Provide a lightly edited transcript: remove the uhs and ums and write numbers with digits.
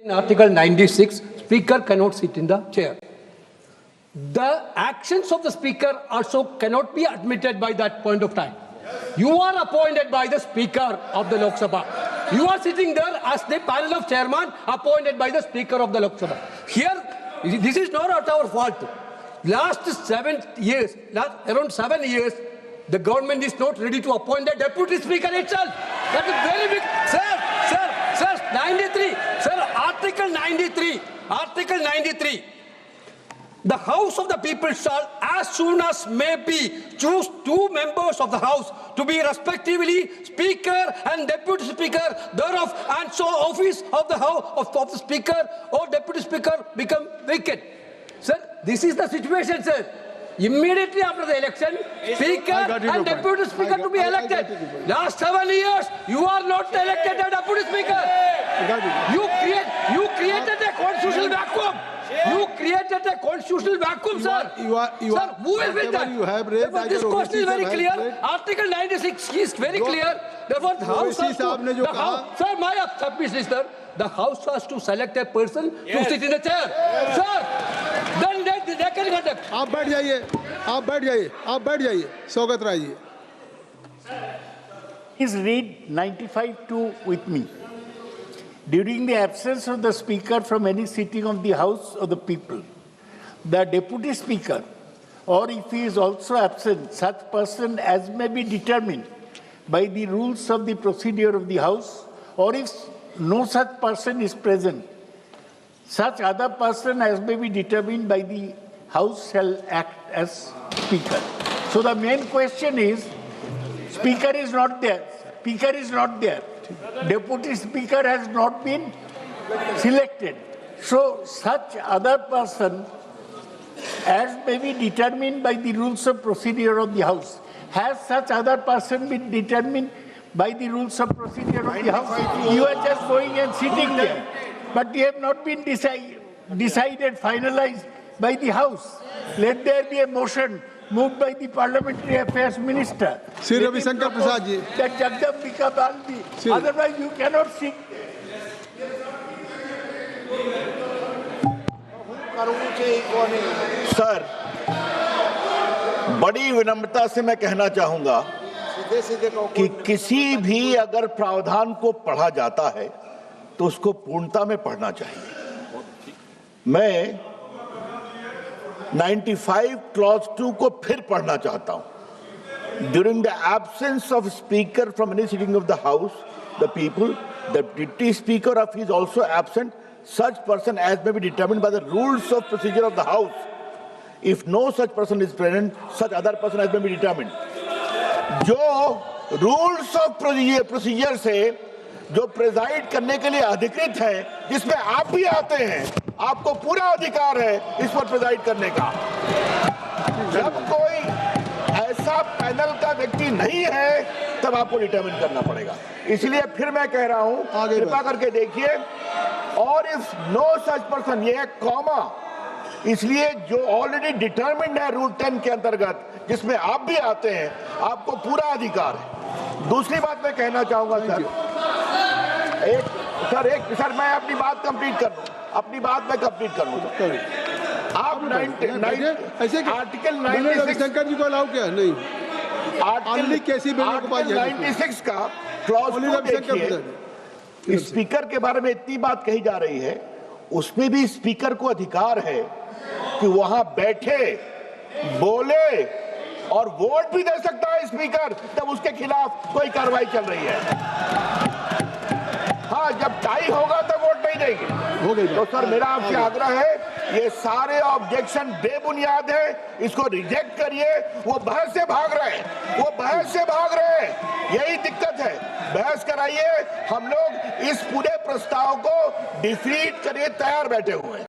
In Article 96, Speaker cannot sit in the chair. The actions of the Speaker also cannot be admitted by that point of time. You are appointed by the Speaker of the Lok Sabha. You are sitting there as the panel of chairman appointed by the Speaker of the Lok Sabha. Here, this is not our fault. Last 7 years, around 7 years, the government is not ready to appoint the Deputy Speaker itself. That is very big. Sir, 93. Sir, Article 93. The House of the People shall, as soon as may be, choose 2 members of the House to be respectively Speaker and Deputy Speaker thereof, and so office of the House of the Speaker or Deputy Speaker become vacant. Sir, this is the situation, sir. Immediately after the election, Speaker and Deputy Speaker to be elected. Last 7 years, you are not elected as Deputy Speaker. You created a constitutional vacuum. You created a constitutional vacuum, sir. Sir, who will win that? Therefore, this question is very clear. Article 96 is very clear. Therefore, the House has to... Sir, my submission is, sir, the House has to select a person to sit in the chair. Sir, then they can conduct. आप बैठ जाइए स्वागत Rai ji. Please read 95(2) with me. During the absence of the Speaker from any sitting of the House of the People, the Deputy Speaker, or if he is also absent, such person as may be determined by the rules of the procedure of the House, or if no such person is present, such other person as may be determined by the House shall act as Speaker. So the main question is, Speaker is not there. Deputy Speaker has not been selected. So such other person as may be determined by the rules of procedure of the House. Has such other person been determined by the rules of procedure of the House? You are just going and sitting there. But you have not been decided, finalized by the House. Let there be a motion moved by the Parliamentary Affairs Minister. Sri Ravi Shankar Prasad ji. That Jagdambika Baldi. Otherwise you cannot sit. Sir, बड़ी विनम्रता से मैं कहना चाहूंगा कि किसी भी अगर प्रावधान को पढ़ा जाता है तो उसको पूर्णता में पढ़ना चाहिए. मैं 95 clause 2 को फिर पढ़ना चाहता हूं. During the absence of Speaker from any sitting of the House, the People, the Deputy Speaker of is also absent, such person as may be determined by the rules of procedure of the House. If no such person is present, such other person as may be determined. जो rules of procedure से जो preside करने के लिए अधिकृत है, जिसमें आप भी आते हैं, आपको पूरा अधिकार है इस पर प्रेजाइड करने का. जब कोई ऐसा पैनल का व्यक्ति नहीं है तब आपको डिटरमिन करना पड़ेगा. इसलिए फिर मैं कह रहा हूं, कृपा करके देखिए, और इफ नो सच पर्सन, ये है कॉमा, इसलिए जो ऑलरेडी डिटरमिन्ड है रूल 10 के अंतर्गत, जिसमें आप भी आते हैं, आपको पूरा अधिकार है. दूसरी बात मैं कहना चाहूंगा सर, मैं अपनी बात कंप्लीट कर लूं. आप आर्टिकल 96 शंकर जी को अलाउ किया नहीं. आर्टिकल 96 का क्लॉज 2 देखिए. स्पीकर के बारे में इतनी बात कही जा रही है, उसमें भी स्पीकर को अधिकार है कि वहां बैठे, बोले और वोट भी दे सकता है स्पीकर, तब उसके खिलाफ कोई कार्रवाई चल रही है. हाँ, जब टाई होगा तो वोट नहीं देंगे. तो सर, मेरा आपसे आग्रह है, ये सारे ऑब्जेक्शन बेबुनियाद है, इसको रिजेक्ट करिए. वो बहस से भाग रहे हैं, यही दिक्कत है. बहस कराइए. हम लोग इस पूरे प्रस्ताव को डिफीट करिए, तैयार बैठे हुए हैं.